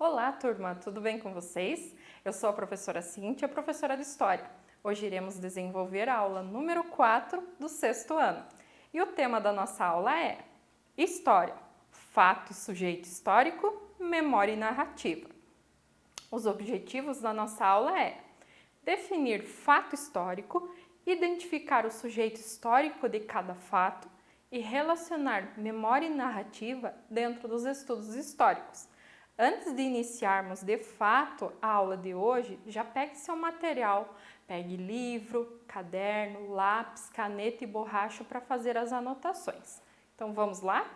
Olá, turma! Tudo bem com vocês? Eu sou a professora Cíntia, professora de História. Hoje iremos desenvolver a aula número 4 do 6º ano. E o tema da nossa aula é História, fato e sujeito histórico, memória e narrativa. Os objetivos da nossa aula é definir fato histórico, identificar o sujeito histórico de cada fato e relacionar memória e narrativa dentro dos estudos históricos. Antes de iniciarmos de fato a aula de hoje, já pegue seu material, pegue livro, caderno, lápis, caneta e borracha para fazer as anotações. Então vamos lá?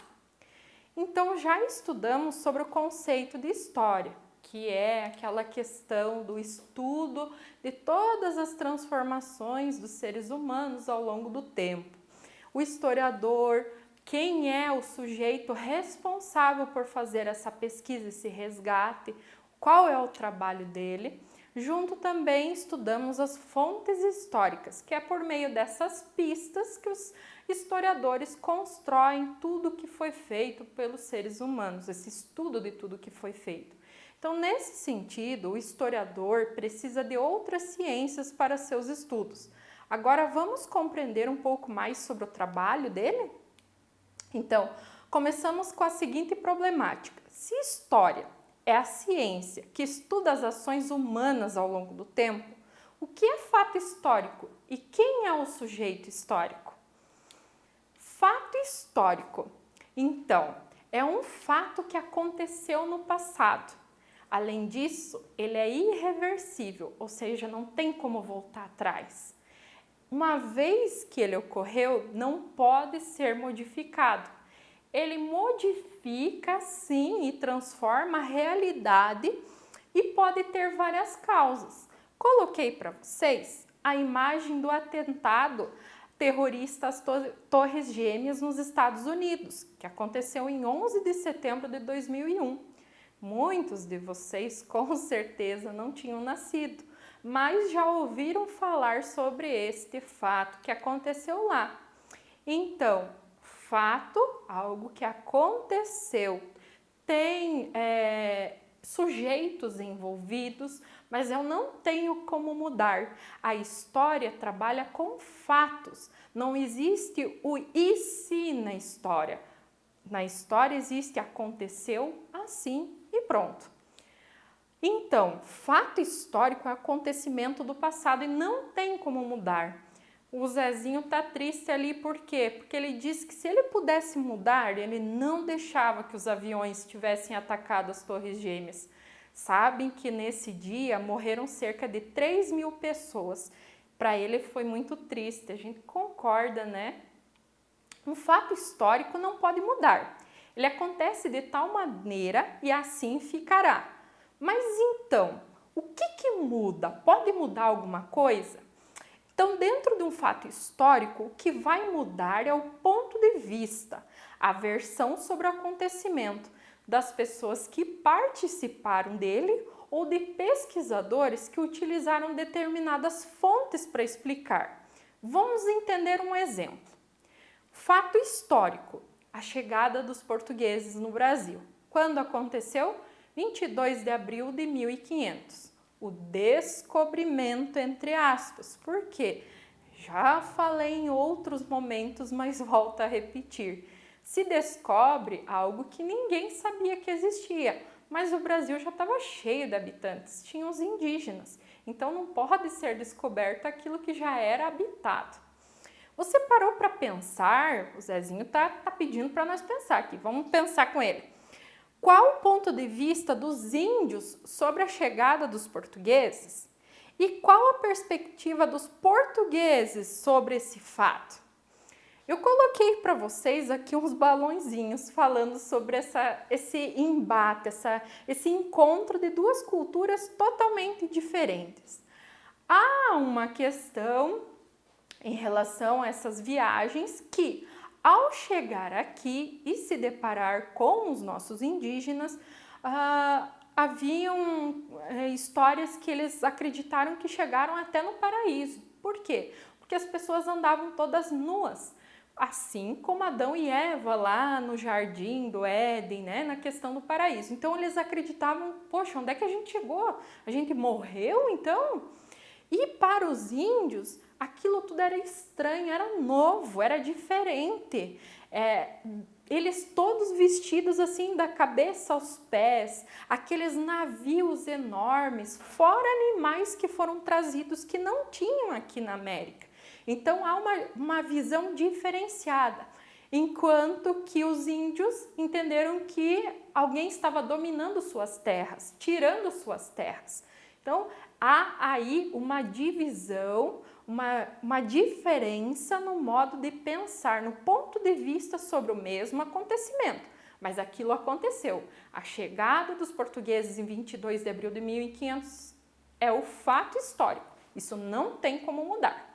Então já estudamos sobre o conceito de história, que é aquela questão do estudo de todas as transformações dos seres humanos ao longo do tempo. O historiador, quem é o sujeito responsável por fazer essa pesquisa, esse resgate, qual é o trabalho dele. Junto também estudamos as fontes históricas, que é por meio dessas pistas que os historiadores constroem tudo que foi feito pelos seres humanos, esse estudo de tudo que foi feito. Então, nesse sentido, o historiador precisa de outras ciências para seus estudos. Agora, vamos compreender um pouco mais sobre o trabalho dele? Então, começamos com a seguinte problemática. Se história é a ciência que estuda as ações humanas ao longo do tempo, o que é fato histórico e quem é o sujeito histórico? Fato histórico, então, é um fato que aconteceu no passado. Além disso, ele é irreversível, ou seja, não tem como voltar atrás. Uma vez que ele ocorreu, não pode ser modificado. Ele modifica, sim, e transforma a realidade e pode ter várias causas. Coloquei para vocês a imagem do atentado terrorista às Torres Gêmeas nos Estados Unidos, que aconteceu em 11 de setembro de 2001. Muitos de vocês com certeza não tinham nascido, mas já ouviram falar sobre este fato que aconteceu lá. Então, fato, algo que aconteceu, tem sujeitos envolvidos, mas eu não tenho como mudar. A história trabalha com fatos, não existe o e se na história. Na história existe aconteceu assim e pronto. Então, fato histórico é acontecimento do passado e não tem como mudar. O Zezinho tá triste ali por quê? Porque ele disse que se ele pudesse mudar, ele não deixava que os aviões tivessem atacado as Torres Gêmeas. Sabem que nesse dia morreram cerca de 3.000 pessoas. Para ele foi muito triste, a gente concorda, né? Um fato histórico não pode mudar. Ele acontece de tal maneira e assim ficará. Mas então, o que muda? Pode mudar alguma coisa? Então, dentro de um fato histórico, o que vai mudar é o ponto de vista, a versão sobre o acontecimento das pessoas que participaram dele ou de pesquisadores que utilizaram determinadas fontes para explicar. Vamos entender um exemplo. Fato histórico, a chegada dos portugueses no Brasil. Quando aconteceu? 22 de abril de 1500. O descobrimento, entre aspas. Por quê? Já falei em outros momentos, mas volto a repetir. Se descobre algo que ninguém sabia que existia, mas o Brasil já estava cheio de habitantes, tinha os indígenas. Então não pode ser descoberto aquilo que já era habitado. Você parou para pensar, o Zezinho tá pedindo para nós pensar aqui, vamos pensar com ele. Qual o ponto de vista dos índios sobre a chegada dos portugueses? E qual a perspectiva dos portugueses sobre esse fato? Eu coloquei para vocês aqui uns balõezinhos falando sobre esse embate, esse encontro de duas culturas totalmente diferentes. Há uma questão em relação a essas viagens que, ao chegar aqui e se deparar com os nossos indígenas, haviam histórias que eles acreditaram que chegaram até no paraíso. Por quê? Porque as pessoas andavam todas nuas. Assim como Adão e Eva lá no jardim do Éden, né, na questão do paraíso. Então eles acreditavam, poxa, onde é que a gente chegou? A gente morreu então? E para os índios, aquilo tudo era estranho, era novo, era diferente. Eles todos vestidos assim da cabeça aos pés, aqueles navios enormes, fora animais que foram trazidos que não tinham aqui na América. Então há uma visão diferenciada, enquanto que os índios entenderam que alguém estava dominando suas terras, tirando suas terras. Então há aí uma divisão, uma diferença no modo de pensar, no ponto de vista sobre o mesmo acontecimento. Mas aquilo aconteceu. A chegada dos portugueses em 22 de abril de 1500 é o fato histórico. Isso não tem como mudar.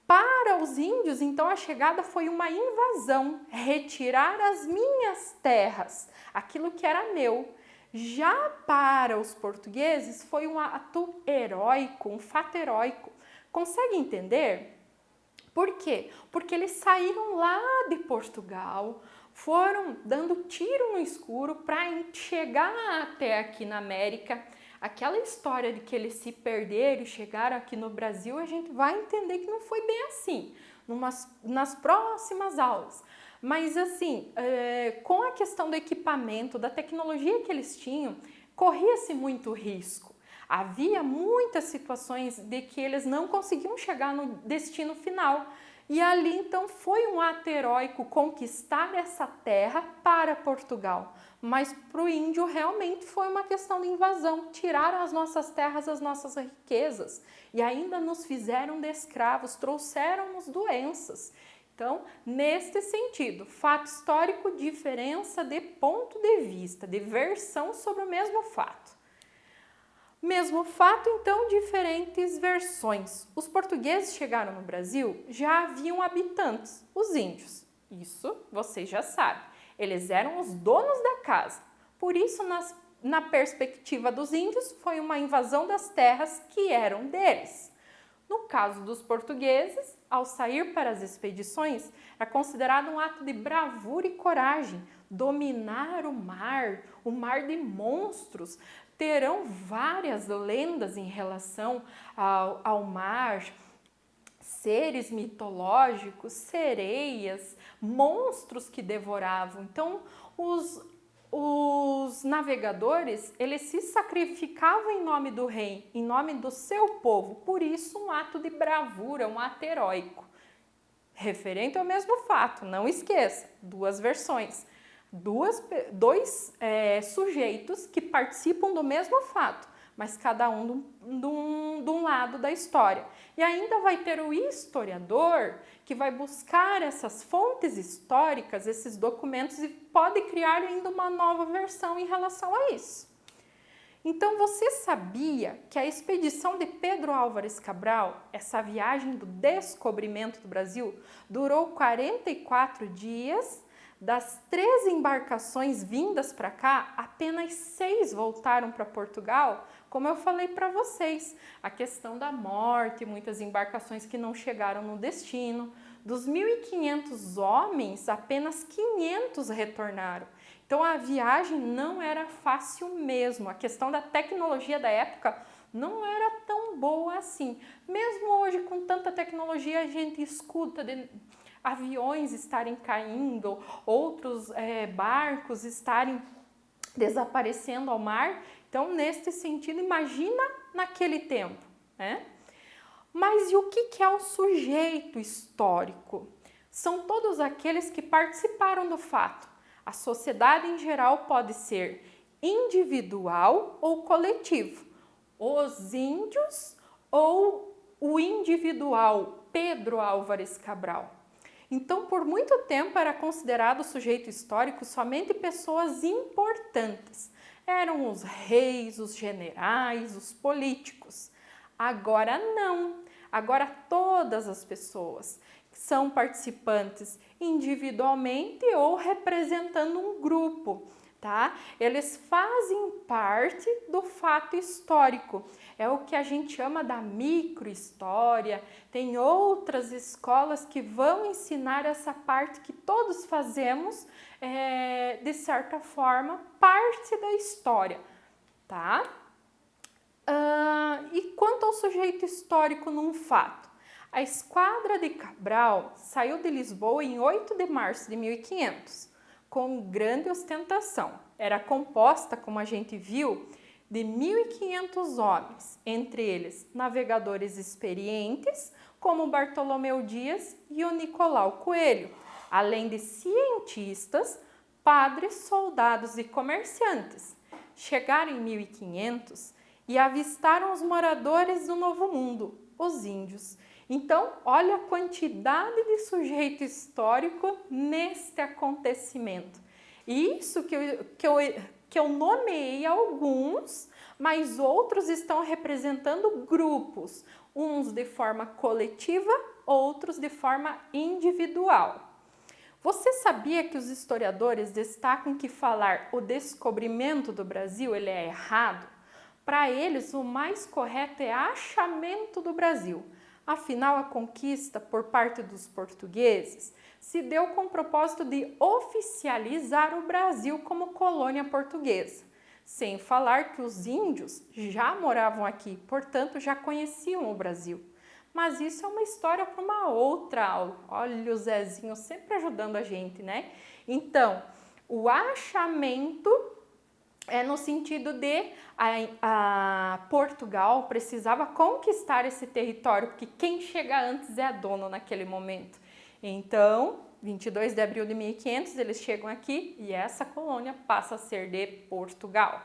Para os índios, então, a chegada foi uma invasão, retirar as minhas terras, aquilo que era meu. Já para os portugueses, foi um ato heróico, um fato heróico. Consegue entender? Por quê? Porque eles saíram lá de Portugal, foram dando tiro no escuro para chegar até aqui na América. Aquela história de que eles se perderam e chegaram aqui no Brasil, a gente vai entender que não foi bem assim, nas próximas aulas. Mas assim, com a questão do equipamento, da tecnologia que eles tinham, corria-se muito risco. Havia muitas situações de que eles não conseguiam chegar no destino final. E ali então foi um ato heróico conquistar essa terra para Portugal. Mas para o índio realmente foi uma questão de invasão. Tiraram as nossas terras, as nossas riquezas. E ainda nos fizeram de escravos, trouxeram-nos doenças. Então, neste sentido, fato histórico, diferença de ponto de vista, de versão sobre o mesmo fato. Mesmo fato, então, diferentes versões. Os portugueses chegaram no Brasil, já haviam habitantes, os índios. Isso vocês já sabem. Eles eram os donos da casa. Por isso, na perspectiva dos índios, foi uma invasão das terras que eram deles. No caso dos portugueses, ao sair para as expedições, é considerado um ato de bravura e coragem. Dominar o mar de monstros. Terão várias lendas em relação ao mar, seres mitológicos, sereias, monstros que devoravam. Então, os navegadores, eles se sacrificavam em nome do rei, em nome do seu povo. Por isso, um ato de bravura, um ato heróico. Referente ao mesmo fato, não esqueça, duas versões. Dois sujeitos que participam do mesmo fato, mas cada um de um lado da história. E ainda vai ter o historiador que vai buscar essas fontes históricas, esses documentos e pode criar ainda uma nova versão em relação a isso. Então, você sabia que a expedição de Pedro Álvares Cabral, essa viagem do descobrimento do Brasil, durou 44 dias? Das 13 embarcações vindas para cá, apenas 6 voltaram para Portugal, como eu falei para vocês. A questão da morte, muitas embarcações que não chegaram no destino. Dos 1.500 homens, apenas 500 retornaram. Então a viagem não era fácil mesmo. A questão da tecnologia da época não era tão boa assim. Mesmo hoje, com tanta tecnologia, a gente escuta de aviões estarem caindo, outros barcos estarem desaparecendo ao mar. Então, neste sentido, imagina naquele tempo, né? Mas e o que é o sujeito histórico? São todos aqueles que participaram do fato. A sociedade em geral pode ser individual ou coletivo. Os índios ou o individual Pedro Álvares Cabral. Então, por muito tempo era considerado sujeito histórico somente pessoas importantes. Eram os reis, os generais, os políticos. Agora não. Agora todas as pessoas são participantes individualmente ou representando um grupo. tá? Eles fazem parte do fato histórico. É o que a gente chama da microhistória. Tem outras escolas que vão ensinar essa parte que todos fazemos, de certa forma, parte da história, tá? E quanto ao sujeito histórico num fato? A Esquadra de Cabral saiu de Lisboa em 8 de março de 1500, com grande ostentação. Era composta, como a gente viu, de 1.500 homens, entre eles navegadores experientes, como Bartolomeu Dias e o Nicolau Coelho, além de cientistas, padres, soldados e comerciantes. Chegaram em 1500 e avistaram os moradores do Novo Mundo, os índios. Então, olha a quantidade de sujeito histórico neste acontecimento. E isso que eu nomeei alguns, mas outros estão representando grupos, uns de forma coletiva, outros de forma individual. Você sabia que os historiadores destacam que falar o descobrimento do Brasil ele é errado? Para eles, o mais correto é achamento do Brasil. Afinal, a conquista por parte dos portugueses se deu com o propósito de oficializar o Brasil como colônia portuguesa. Sem falar que os índios já moravam aqui, portanto já conheciam o Brasil. Mas isso é uma história para uma outra aula. Olha o Zezinho sempre ajudando a gente, né? Então, o achamento é no sentido de Portugal precisava conquistar esse território, porque quem chega antes é dono naquele momento. Então, 22 de abril de 1500, eles chegam aqui e essa colônia passa a ser de Portugal.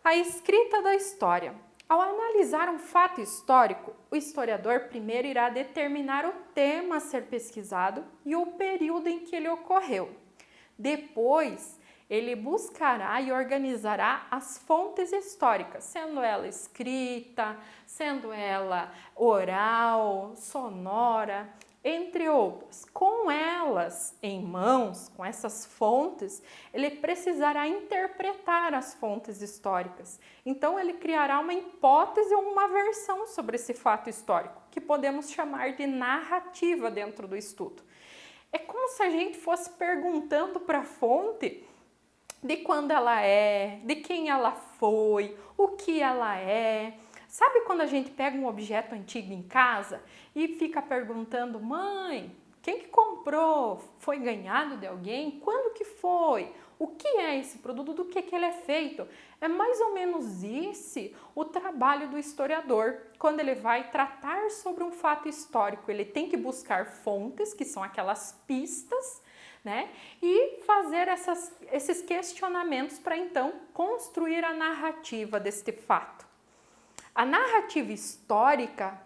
A escrita da história. Ao analisar um fato histórico, o historiador primeiro irá determinar o tema a ser pesquisado e o período em que ele ocorreu. Depois, ele buscará e organizará as fontes históricas, sendo ela escrita, sendo ela oral, sonora, entre outras. Com elas em mãos, com essas fontes, ele precisará interpretar as fontes históricas. Então, ele criará uma hipótese ou uma versão sobre esse fato histórico, que podemos chamar de narrativa dentro do estudo. É como se a gente fosse perguntando para a fonte de quando ela é, de quem ela foi, o que ela é. Sabe quando a gente pega um objeto antigo em casa e fica perguntando, mãe, quem que comprou? Foi ganhado de alguém? Quando que foi? O que é esse produto? Do que ele é feito? É mais ou menos esse o trabalho do historiador. Quando ele vai tratar sobre um fato histórico, ele tem que buscar fontes, que são aquelas pistas, né? E fazer esses questionamentos para então construir a narrativa deste fato. A narrativa histórica,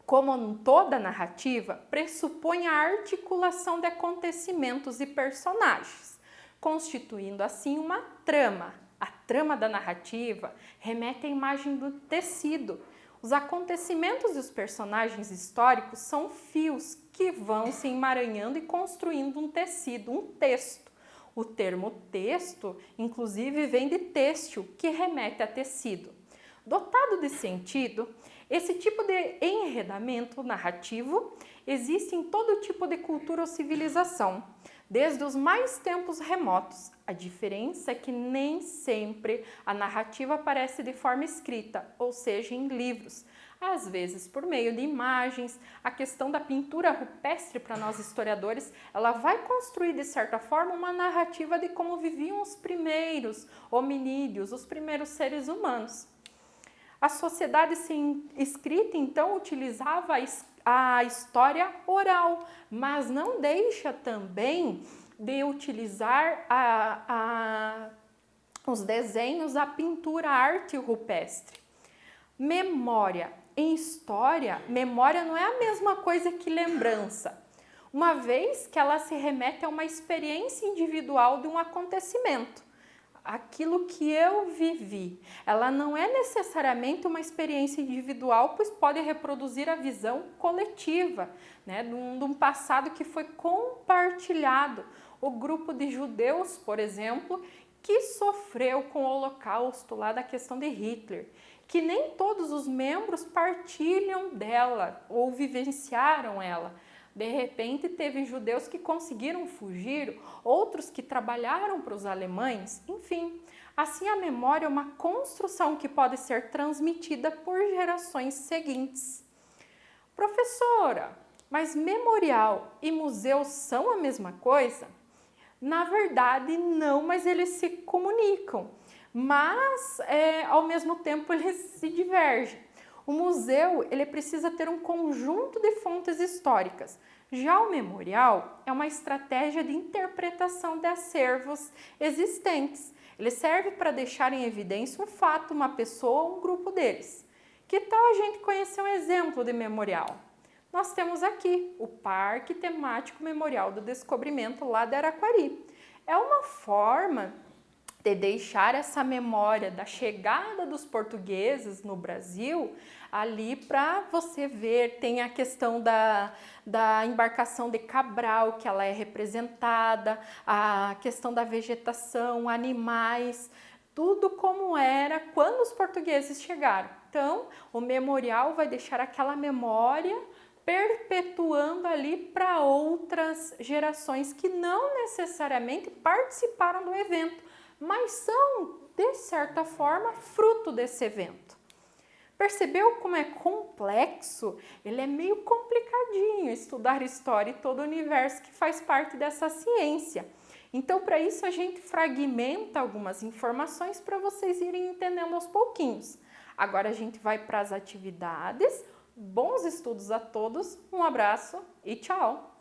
como toda narrativa, pressupõe a articulação de acontecimentos e personagens, constituindo assim uma trama. A trama da narrativa remete à imagem do tecido. Os acontecimentos e os personagens históricos são fios que vão se emaranhando e construindo um tecido, um texto. O termo texto, inclusive, vem de têxtil, que remete a tecido. Dotado de sentido, esse tipo de enredamento narrativo existe em todo tipo de cultura ou civilização, desde os mais tempos remotos. A diferença é que nem sempre a narrativa aparece de forma escrita, ou seja, em livros, às vezes por meio de imagens. A questão da pintura rupestre para nós historiadores, ela vai construir de certa forma uma narrativa de como viviam os primeiros hominídeos, os primeiros seres humanos. A sociedade sem escrita, então, utilizava a história oral, mas não deixa também de utilizar os desenhos, a pintura, a arte rupestre. Memória. Em história, memória não é a mesma coisa que lembrança, uma vez que ela se remete a uma experiência individual de um acontecimento. aquilo que eu vivi. Ela não é necessariamente uma experiência individual, pois pode reproduzir a visão coletiva, né, de um passado que foi compartilhado. O grupo de judeus, por exemplo, que sofreu com o Holocausto, lá da questão de Hitler, que nem todos os membros partilham dela ou vivenciaram ela. De repente, teve judeus que conseguiram fugir, outros que trabalharam para os alemães, enfim. Assim, a memória é uma construção que pode ser transmitida por gerações seguintes. Professora, mas memorial e museu são a mesma coisa? Na verdade, não, mas eles se comunicam. Mas, ao mesmo tempo, eles se divergem. O museu ele precisa ter um conjunto de fontes históricas. Já o memorial é uma estratégia de interpretação de acervos existentes. Ele serve para deixar em evidência um fato, uma pessoa ou um grupo deles. Que tal a gente conhecer um exemplo de memorial? Nós temos aqui o Parque Temático Memorial do Descobrimento lá de Araquari. É uma forma de deixar essa memória da chegada dos portugueses no Brasil ali para você ver. Tem a questão da embarcação de Cabral, que ela é representada, a questão da vegetação, animais, tudo como era quando os portugueses chegaram. Então, o memorial vai deixar aquela memória perpetuando ali para outras gerações que não necessariamente participaram do evento, mas são, de certa forma, fruto desse evento. Percebeu como é complexo? Ele é meio complicadinho estudar história e todo o universo que faz parte dessa ciência. Então, para isso, a gente fragmenta algumas informações para vocês irem entendendo aos pouquinhos. Agora a gente vai para as atividades. Bons estudos a todos, um abraço e tchau!